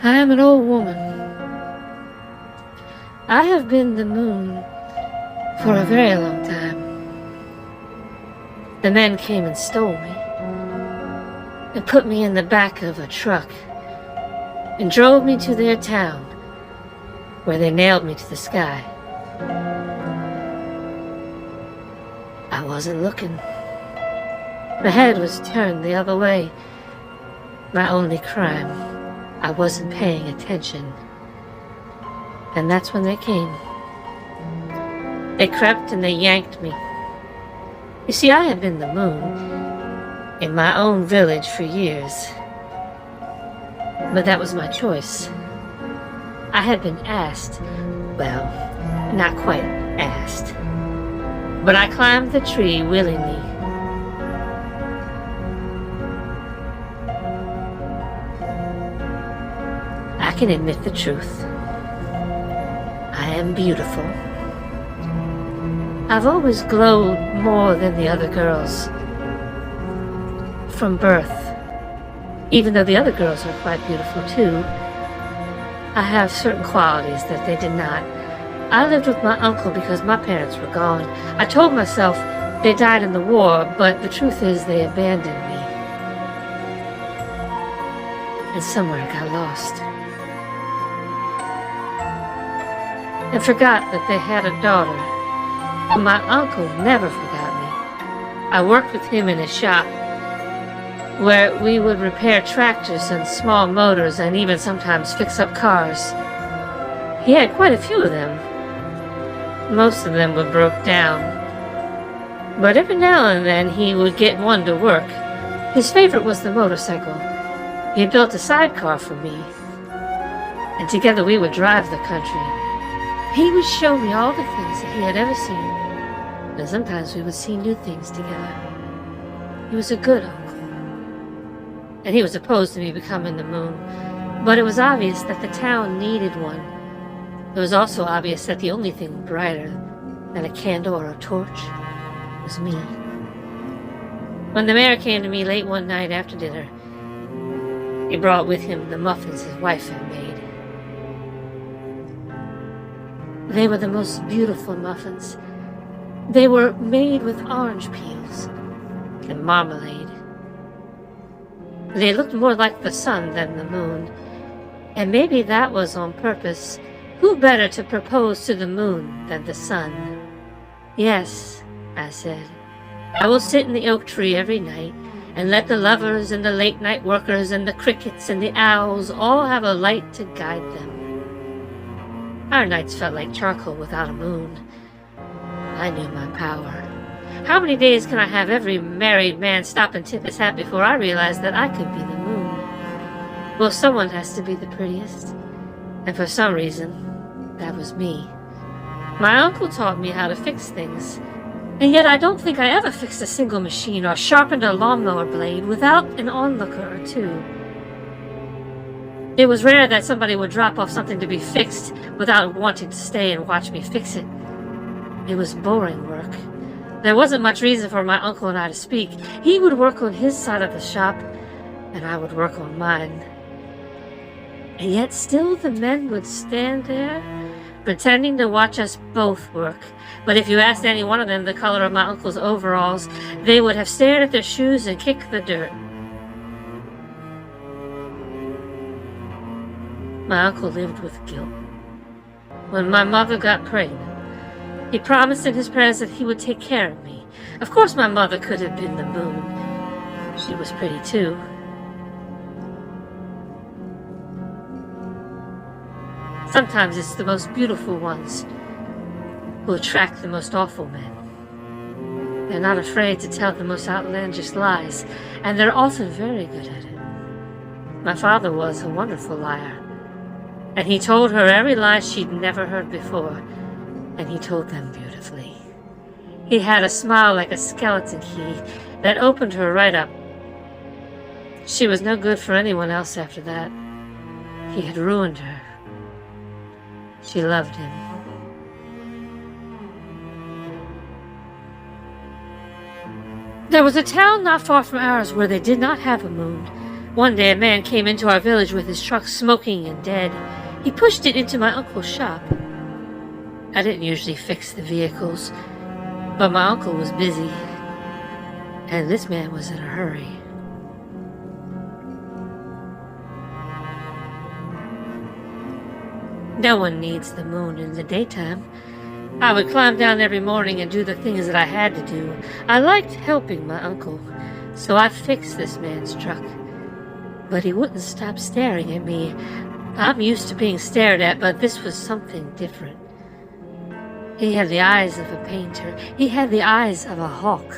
I am an old woman. I have been the moon for a very long time. The men came and stole me and put me in the back of a truck and drove me to their town, where they nailed me to the sky. I wasn't looking. My head was turned the other way. My only crime, I wasn't paying attention. And that's when they came. They crept and they yanked me. You see, I had been the moon in my own village for years. But that was my choice. I had been asked, well, not quite asked, but I climbed the tree willingly. I can admit the truth. I am beautiful. I've always glowed more than the other girls. From birth. Even though the other girls are quite beautiful too, I have certain qualities that they did not. I lived with my uncle because my parents were gone. I told myself they died in the war, but the truth is they abandoned me. And somewhere I got lost. And forgot that they had a daughter. But my uncle never forgot me. I worked with him in a shop where we would repair tractors and small motors and even sometimes fix up cars. He had quite a few of them. Most of them were broke down. But every now and then he would get one to work. His favorite was the motorcycle. He built a sidecar for me. And together we would drive the country. He would show me all the things that he had ever seen. And sometimes we would see new things together. He was a good uncle. And he was opposed to me becoming the moon. But it was obvious that the town needed one. It was also obvious that the only thing brighter than a candle or a torch was me. When the mayor came to me late one night after dinner, he brought with him the muffins his wife had made. They were the most beautiful muffins. They were made with orange peels and marmalade. They looked more like the sun than the moon, and maybe that was on purpose. Who better to propose to the moon than the sun? Yes, I said, I will sit in the oak tree every night and let the lovers and the late-night workers and the crickets and the owls all have a light to guide them. Our nights felt like charcoal without a moon. I knew my power. How many days can I have every married man stop and tip his hat before I realized that I could be the moon? Well, someone has to be the prettiest. And for some reason, that was me. My uncle taught me how to fix things. And yet I don't think I ever fixed a single machine or sharpened a lawnmower blade without an onlooker or two. It was rare that somebody would drop off something to be fixed without wanting to stay and watch me fix it. It was boring work. There wasn't much reason for my uncle and I to speak. He would work on his side of the shop, and I would work on mine. And yet still the men would stand there, pretending to watch us both work. But if you asked any one of them the color of my uncle's overalls, they would have stared at their shoes and kicked the dirt. My uncle lived with guilt. When my mother got pregnant, he promised in his prayers that he would take care of me. Of course my mother could have been the moon. She was pretty too. Sometimes it's the most beautiful ones who attract the most awful men. They're not afraid to tell the most outlandish lies, and they're often very good at it. My father was a wonderful liar, and he told her every lie she'd never heard before, and he told them beautifully. He had a smile like a skeleton key that opened her right up. She was no good for anyone else after that. He had ruined her. She loved him. There was a town not far from ours where they did not have a moon, One day a man came into our village with his truck smoking and dead. He pushed it into my uncle's shop. I didn't usually fix the vehicles, but my uncle was busy, and this man was in a hurry. No one needs the moon in the daytime. I would climb down every morning and do the things that I had to do. I liked helping my uncle, so I fixed this man's truck. But he wouldn't stop staring at me. I'm used to being stared at, but this was something different. He had the eyes of a painter. He had the eyes of a hawk.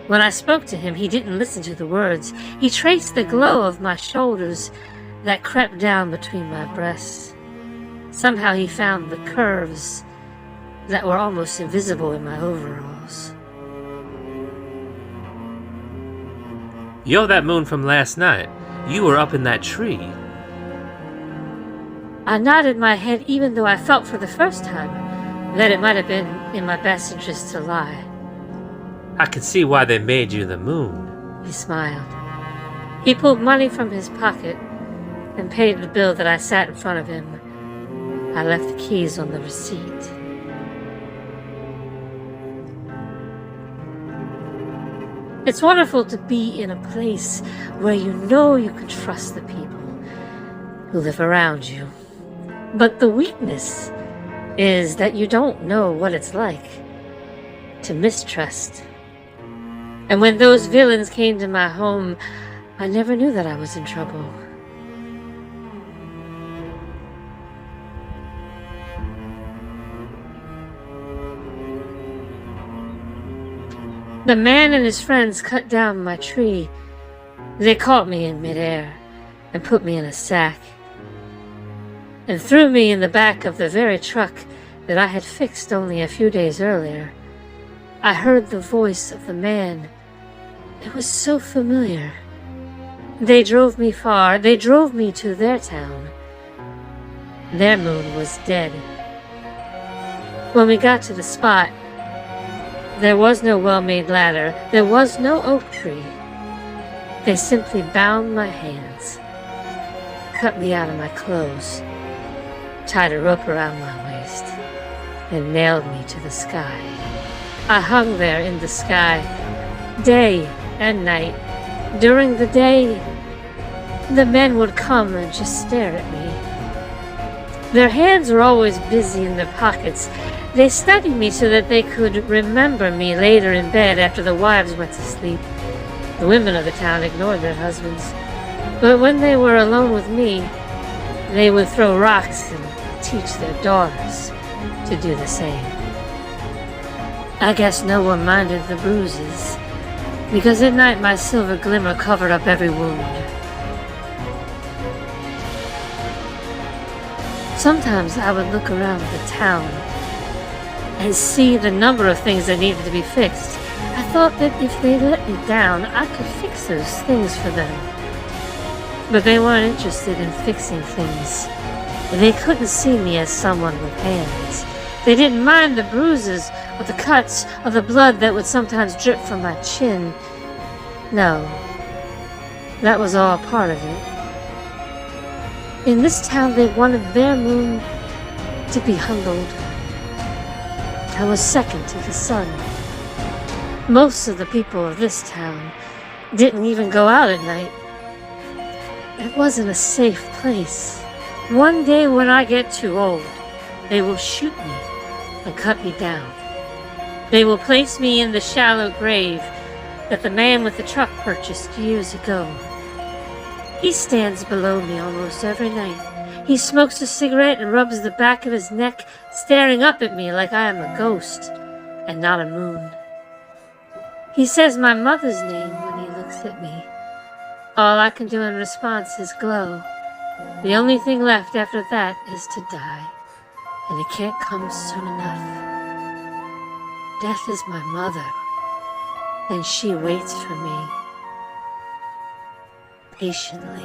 When I spoke to him, he didn't listen to the words. He traced the glow of my shoulders that crept down between my breasts. Somehow he found the curves that were almost invisible in my overalls. You're that moon from last night. You were up in that tree. I nodded my head even though I felt for the first time that it might have been in my best interest to lie. I can see why they made you the moon. He smiled. He pulled money from his pocket and paid the bill that I sat in front of him. I left the keys on the receipt. It's wonderful to be in a place where you know you can trust the people who live around you. But the weakness is that you don't know what it's like to mistrust. And when those villains came to my home, I never knew that I was in trouble. The man and his friends cut down my tree. They caught me in midair and put me in a sack and threw me in the back of the very truck that I had fixed only a few days earlier. I heard the voice of the man. It was so familiar. They drove me far. They drove me to their town. Their moon was dead. When we got to the spot, there was no well-made ladder. There was no oak tree. They simply bound my hands, cut me out of my clothes, tied a rope around my waist, and nailed me to the sky. I hung there in the sky, day and night. During the day, the men would come and just stare at me. Their hands were always busy in their pockets. They studied me so that they could remember me later in bed after the wives went to sleep. The women of the town ignored their husbands. But when they were alone with me, they would throw rocks and teach their daughters to do the same. I guess no one minded the bruises, because at night my silver glimmer covered up every wound. Sometimes I would look around the town and see the number of things that needed to be fixed. I thought that if they let me down, I could fix those things for them. But they weren't interested in fixing things. They couldn't see me as someone with hands. They didn't mind the bruises or the cuts or the blood that would sometimes drip from my chin. No, that was all part of it. In this town, they wanted their moon to be humbled. I was second to the sun. Most of the people of this town didn't even go out at night. It wasn't a safe place. One day when I get too old, they will shoot me and cut me down. They will place me in the shallow grave that the man with the truck purchased years ago. He stands below me almost every night. He smokes a cigarette and rubs the back of his neck, staring up at me like I am a ghost and not a moon. He says my mother's name when he looks at me. All I can do in response is glow. The only thing left after that is to die, and it can't come soon enough. Death is my mother, and she waits for me patiently.